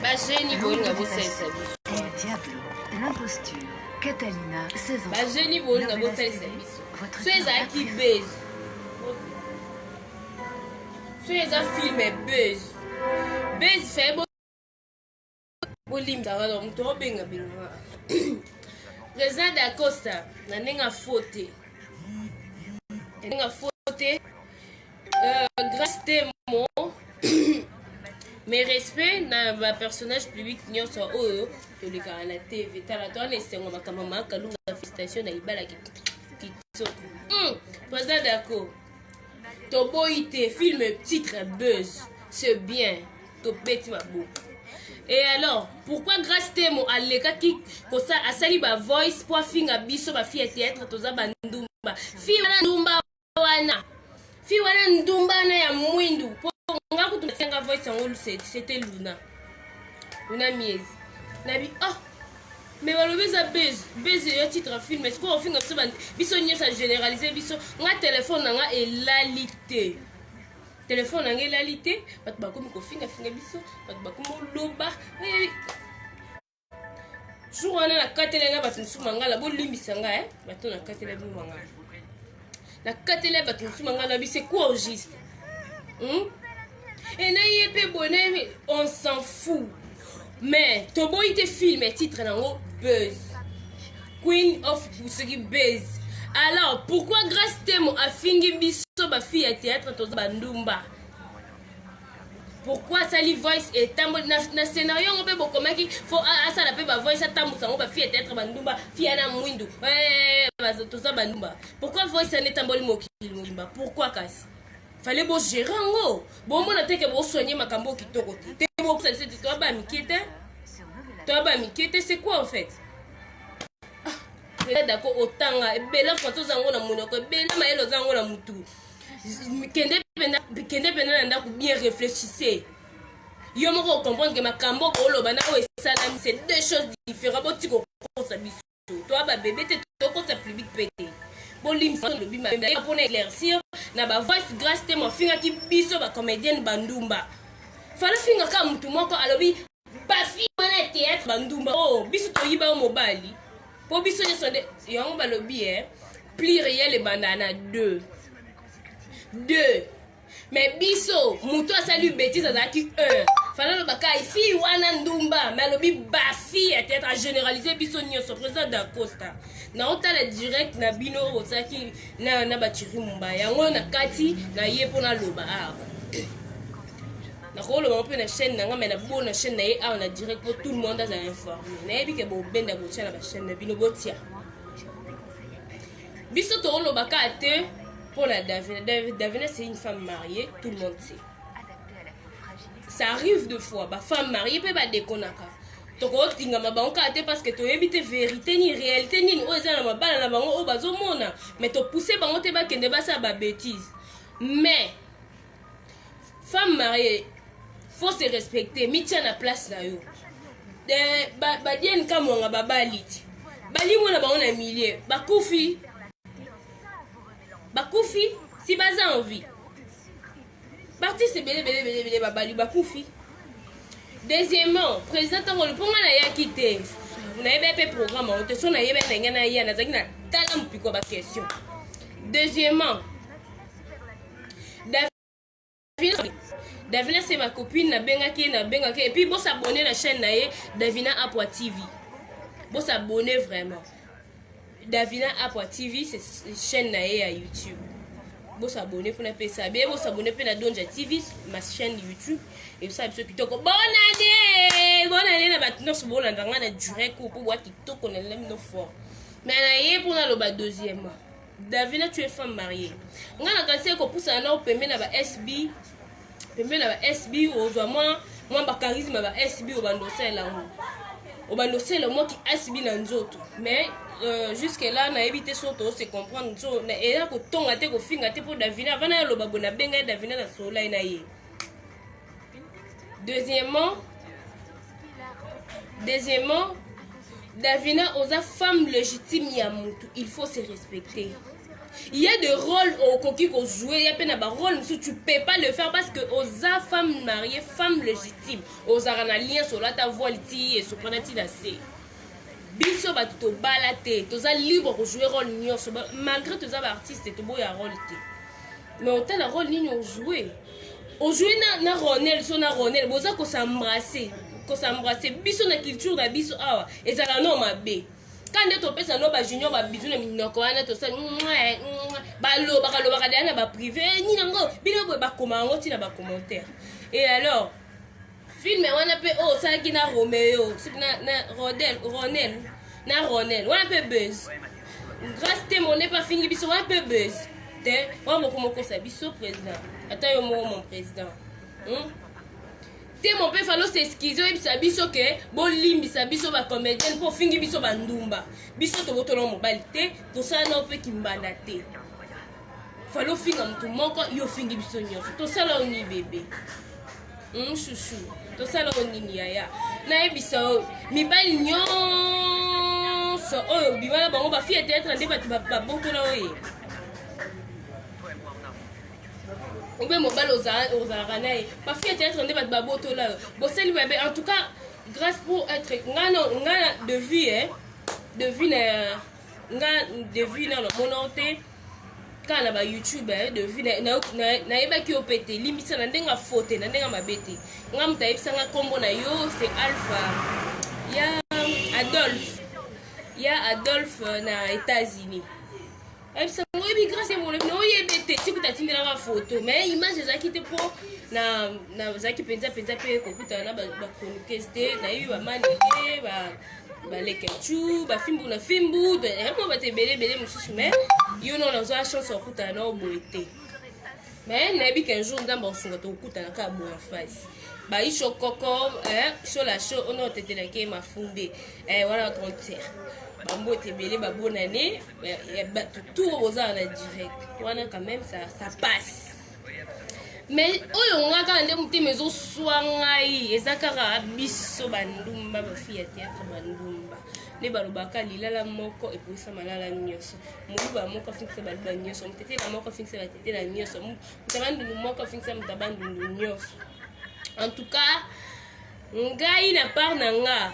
Bah génie bolinga bosalisa biso. Diablo, l'imposture, Catalina, 16 ans. Bah génie bolinga bosalisa biso. So ezalaki buzz. So eza film buzz. Buzz fait bolimba wala mtu obenga benga. Président d'Acosta na nenga faute. Nenga faute. Grâce témo mes respects na ba personnage public nyonso oyo toleka na TV tala to na sengo makamama kalunga félicitations na ibala kitoko. Président d'accord. Toboité film titre buzz, c'est bien. To petit mabou. Et alors, pourquoi grâce témo aleka ki ko sa asali ba voice pour finga biso ba fille théâtre toza bandumba. Fille wana ndumba wana. Fille wana ndumba na ya mwindu. Nga kutusenga voice yango c'était Luna. Luna Miez. Nabi mais balobi za buzz yo titre film est-ce qu'on finga biso biso nyesa généraliser biso nga téléphone nga elalité. Téléphone nga elalité, bat bakomi ko finga biso, bat bakomi loba. Jour wana na katele na batu sumanga la bo limbisa nga bato na katele bo manga. La katele batu sumanga la bi c'est quoi au juste? Et na yépe bonne on s'en fout. Mais Tobo ite film et titre nango buzz. Queen of Busegi buzz. Alors pourquoi grâce témo a fingi biso ba fille à théâtre to bandumba? Pourquoi ça li voice et tambo na scénario on peut bokomaki faut ça la pe ba voice tambo ça ba fille à théâtre bandumba fille na mwindu. To ça bandumba. Pourquoi voice ça ne tamboli mokili mokimba? Pourquoi kasi? Fallait bon gérer ngo. Bon mon ateke bo soigner makambo kitoko te. Bo ça c'est toi ba mikete. Toi ba mikete c'est quoi en fait? D'accord otanga bela photo zango na monoko bela maelo zango na mutu. Kende pena nda ku bien réfléchissez. Yo moko comprendre que makambo ko loba na o esalami c'est deux choses différentes. Bo tiko ko sa biso. Toi ba bébé te toko sa public pété. Bolim ça le bima pour éclaircir na ba voice grâce te mo finga ki biso ba comédienne bandumba. Fala finga ka mutu moko alobi ba fi wana théâtre bandumba. Biso to yiba mobali. Pour biso ne sonde yango ba lobi pluriel et bandana 2. Mais biso mutu asali bêtise azaki 1. Fala lo baka ici wana ndumba mais lobi ba fi théâtre généraliser biso nyonso président d'Acosta. Na otala direct na bino osaki na batiri mumba yango na kati na ye pona loba na kolo mo pe na chaîne na nga mais na bona chaîne na ye na direct pour tout le monde à informer na yebi ke bo benda bo tia na ba chaîne na bino botia biso to loba ka te pour la Davina c'est une femme mariée, tout le monde sait. Ça arrive deux fois ba femme mariée peut pas déconaka. Toko tinga mabanka te parce que to yebite vérité ni réalité ni oza na mabala na bango o bazomona mais to pousser bango te ba kende ba sa ba bêtise. Mais femme mariée faut se respecter, mitia na place na yo. Ba dien kama nga babaliti. Bali mona ba on a millier, bakufi si baza envie. Baptiste belé babali bakufi. Deuxièmement, président tango le ponga na ya kité. Vous n'avez pas fait programme, on te sonne na yeba na ngana ya na zaki na tala mpiko ba question. Deuxièmement, Davina c'est ma copine na benga et puis bon s'abonner la chaîne na ye Davina Apwa TV. Bon s'abonner vraiment. Davina Apwa TV c'est chaîne na ye à YouTube. Bon s'abonner pour na pesa bien, bon s'abonner pour na Donja TV ma chaîne YouTube et ça ceux qui toko bonne année na batno so bon ndanga na durer ko pour voir TikTok on l'aime no fort. Mais na ye pour na lo ba deuxièmement. Davina tu es femme mariée. On a quand ko poussa na opembe na ba SB. Pembe na ba SB ozwa moi ba charisme ba SB obandosela ngo. Obandosela moi qui SB na nzoto. Mais jusque là na éviter soto se comprendre so na era ko tonga te ko finga te pour Davina vana lo babona benga Davina na sola ina ye. Deuxièmement Davina oza femme légitime ya mutu, il faut se respecter. Il y a des rôles au coquille qu'on joue, il y a pas de rôle, tu peux pas le faire parce que aux femmes mariées, femmes légitimes, aux aranaliens sur la ta voix et sur planète d'assez. Biso ba to balate, toza libre pour jouer rôle nyonso malgré toza ba artiste to boya rôle té. Mais autant le rôle ni on jouer. On jouer na Ronel, so na Ronel, boza ko s'embrasser, biso na culture na biso awa, ezala no mabe. Quand tu pesa no ba junior ba bizu na minoko wana to sa ba lo ba na ba privé ni nango bino ba komango ti na ba commentaire. Et alors film wana pe oh ça qui na Roméo, na Ronel, wana pe buzz. Grâce te mon n'est pas fini biso wana pe buzz. Te wa moko sa biso président. Attends yo mon président. Te mon père fallo s'excuser bisa biso ke bolimbi sa biso ba comédienne pour fingi biso ba ndumba. Biso to boto no mobile te, to sa na pe kimbanda te. Fallo finga mtu moko yo fingi biso nyonso. To sala oni bébé. Chouchou. To sala oni ni yaya. Na ebisa mibali nyonso oyo bimala bango ba fille théâtre ndé ba boto na oye. Oube mobile aux aranaï. Ma fille était en train de battre baboto là. Bon, c'est lui, en tout cas, grâce pour être. Ngana de vue, hein. De vue, dans le mononté. Quand on a YouTube, de vue, na eba ki opété. Limite, na ndenga faute, na ndenga mabete. Ngam taïb sanga combo na yo, c'est Alpha. Ya Adolphe. Ya Adolphe na États-Unis. Grâce à mon nom, il y a des photos, mais l'image des acquis pour na zaki penza pe kokuta na ba chroniqueste na yu ba manike ba lekechu ba fimbu na fimbu de mo ba te belé mususu mais yo non na za chance okuta na oboité mais na bi qu'un jour ndamba osunga to okuta na ka bo en face ba isho koko sur la show on a été là qui m'a fondé voilà concert bambo te belé ba bonne année tout aux en direct voilà quand même ça passe. Mais oyo ngaka nde muti mezo swangai ezakara biso bandumba ba fille théâtre bandumba ne balobaka lilala moko et puis ça malala nyoso muba moko fixe balba nyoso mutete na moko fixe la tete la nyoso mutabandu moko fixe mutabandu nyoso. En tout cas ngai na part nanga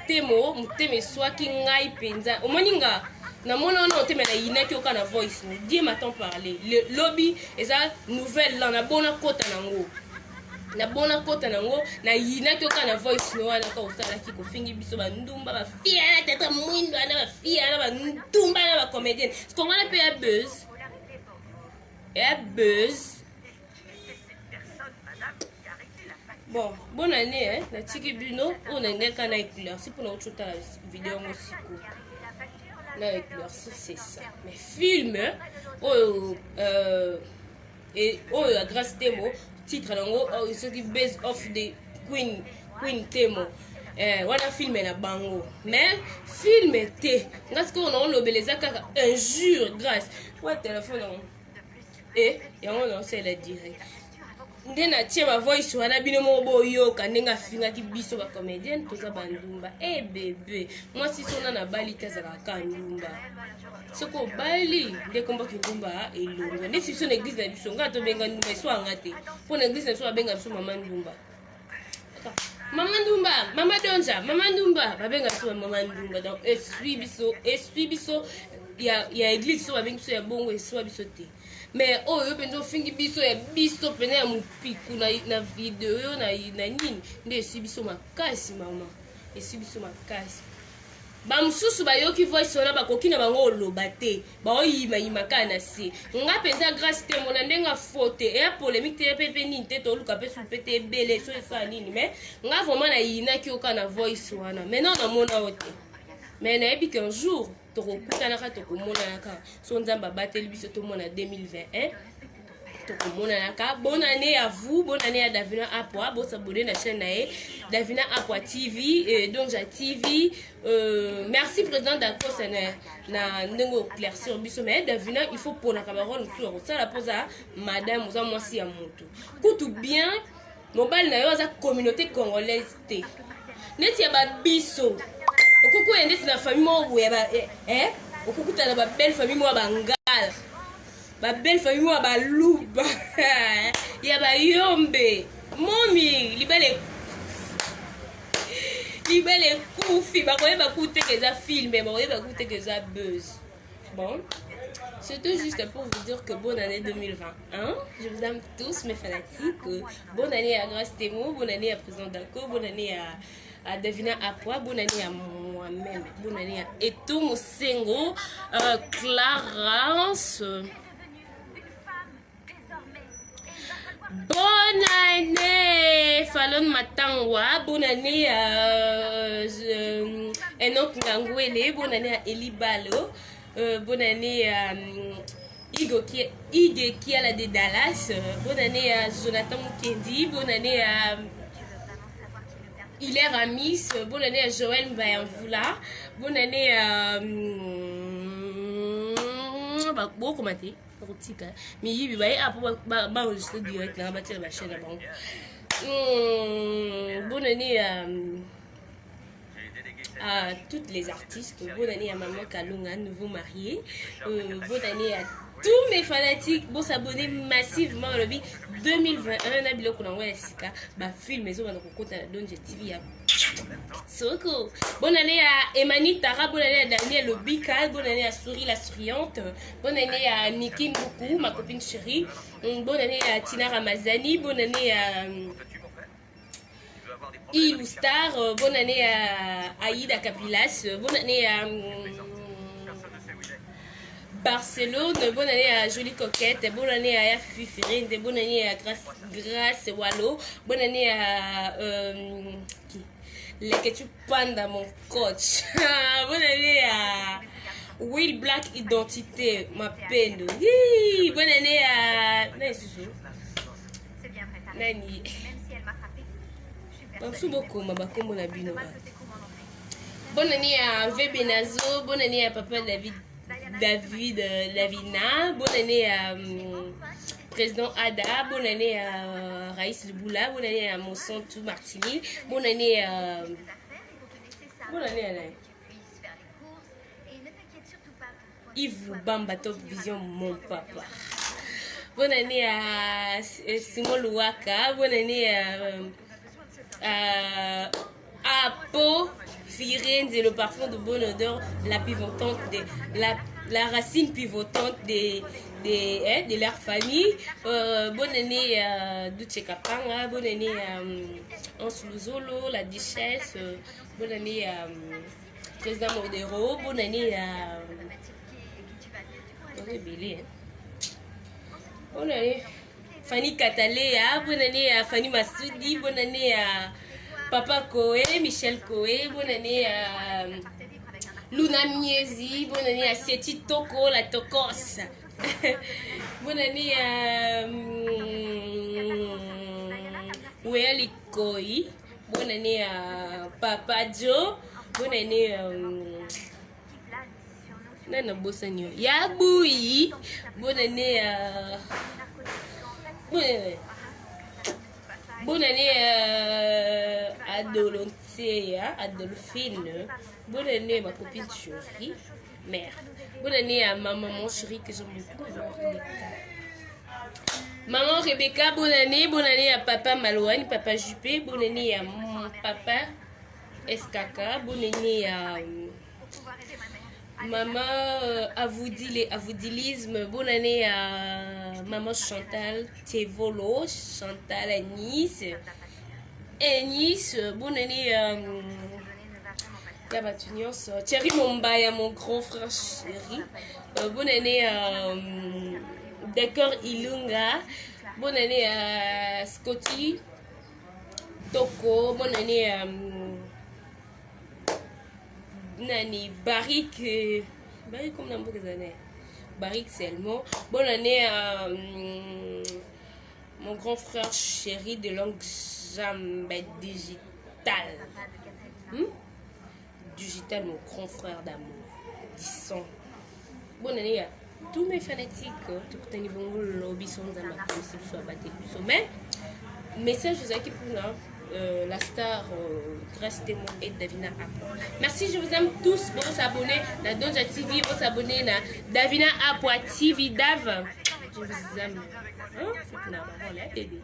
temo muteme swaki ngai penza omoninga na mona on te mena yinaki okana voice ni die matin parler le lobby eza nouvelle là na bona kota nango na yinaki okana voice no wana ka osala ki ko fingi biso ba ndumba ba fia na tata mwindo na ba fia na ba ndumba na ba comédienne ce qu'on va appeler buzz. Bon, bonne année hein na tiki bino on a ngaka na éclair c'est pour notre la vidéo aussi cool. Avec leur c'est ça mais film et la grâce Temo titre nango ce qui base of the queen Temo wana film na bango mais film té parce qu'on a lobeleza kaka injure grâce ouais téléphone et on a c'est la direct ndena tia ma voice wana bino mo boyoka ndenga finga ki biso ba comédienne toza bandumba bébé moi si sona na bali kazaka kandumba soko bali nde komba ki ndumba elongo ne si sona église na biso nga to benga ndumba so angate po na église na so benga biso mama ndumba mama donja mama ndumba ba benga biso mama ndumba donc esprit biso ya église so benga biso ya bongo so biso te. Mais oh yo penzo fingi biso ya biso pena ya mupiku na video na nini nde esibiso makasi mama esibiso makasi ba mususu ba yoki voice ona ba kokina bango loba te ba oyima kana se nga penza grâce te mona ndenga faute et a polémique te pepe ni te to luka pe su pete belé so ça nini mais nga vraiment na yina ki okana voice wana mais non na mona ote mais na ebi qu'un jour tokokutanaka tokomonanaka so nzamba bateli biso tomona 2021 tokomonanaka. Bonne année à vous, bonne année à Davina Apwa, bon s'abonner à la chaîne Davina Apwa TV donc ja TV merci président d'Akos na ndenge éclaircir biso mais Davina il faut pour la camarade sur ça la pose à madame oza mwasi ya moto kutu bien mobile na yo za communauté congolaise te neti ya ba biso okoko ende na famille mo ya ba okukuta na ba belle famille mo bangala ba belle famille moi ba luba ya ba yombe momi libele koufi ba koyeba kute que ça filme ba koyeba kute que ça buzz. Bon, c'était juste pour vous dire que bonne année 2020. Hein? Je vous aime tous mes fanatiques. Bonne année à Grâce Temo, bonne année à Président Dako, bonne année à Davina Apua, bonne année à moi-même, bonne année à Eto Mosengo, Clarence. Bonne année Fallon Matangwa, bonne année à Enoch Ngangwele, bonne année à Eli Balo, bonne année à Ige qui a la de Dallas, bonne année à Jonathan Mukendi, bonne année à Hilaire Amis, bonne année à Joël Mbayamvula, bonne année à bon commenter mais il va y avoir enregistré direct là bâtir la chaîne avant. Bonne année à toutes les artistes, bonne année à Maman Kalunga, nouveau marié, bonne année à tous mes fanatiques pour s'abonner massivement au lobby 2021 na biloko na ngwa sika ba film ezo bana kokota na Donje TV ya Soko. Bonne année à Emani Tara, bonne année à Daniel Obika, bonne année à Souris la souriante, bonne année à Niki Mboukou, ma copine chérie, bonne année à Tina Ramazani, bonne année à Ilustar, bonne année à Aïda Capilas, bonne année à Barcelone, bonne année à Jolie Coquette, bonne année à Yafi Ferrine, bonne année à Grace Wallo, bonne année à les que tu pandes mon coach. Bonne année à Will Black Identité, ma peine. Bonne année à Nani. Bonne année à V Benazo, bonne année à Papa David Lavina, bonne année à Président Ada, bonne année à Raïs Boula, bonne année à Monsanto Martini, bonne année à... Bonne année à Yves Bamba Top Vision, mon papa. Bonne année à Simon Louaka, bonne année à Apo Firenze, le parfum de bonne odeur, la pivotante, la racine pivotante de leur famille. Bonne année à Duce Kapanga, bonne année à Ansuluzolo, la Duchesse, bonne année à Président Modero, bonne année à... Bonne année Fanny Katalea, bonne année à Fanny Massoudi, bonne année à Papa Koé, Michel Koé, bonne année à Luna Miezi, bonne année à Seti Toko, la Tokos. Bonne année à Wéali Koi, bonne année à Papa Joe, bonne année à Nana Bossanio Yaboui, bonne année à bonne année à Dolontea, à Dolphine, bonne année à ma copine chérie, mère, bonne année à ma maman chérie que j'aime beaucoup, maman Rebecca, bonne année à papa Malouane, papa Juppé, bonne année à mon papa Eskaka, bonne année à maman Avoudilisme, bonne année à maman Chantal Tevolo, Chantal à Nice, bonne année à Thierry Mombaya, mon grand frère chéri, bonne année à Décor Ilunga, bonne année à Scotty Toko, bonne année à Nani Barik comme dans beaucoup d'années. Barik seulement. Bonne année à mon grand frère chéri de longue jambe digital. Digital, mon grand frère d'amour. Disons. Bonne année à tous mes fanatiques. Tout le bon lobby sont dans ma possible soit battu plus sommet. Message aux équipes pour la star Grâce Temo et Davina Apua. Merci, je vous aime tous. Vous vous abonnez à Donja TV, vous vous abonnez à Davina Apua TV Dav. je vous aime. Hein? C'est pour la parole, bébé.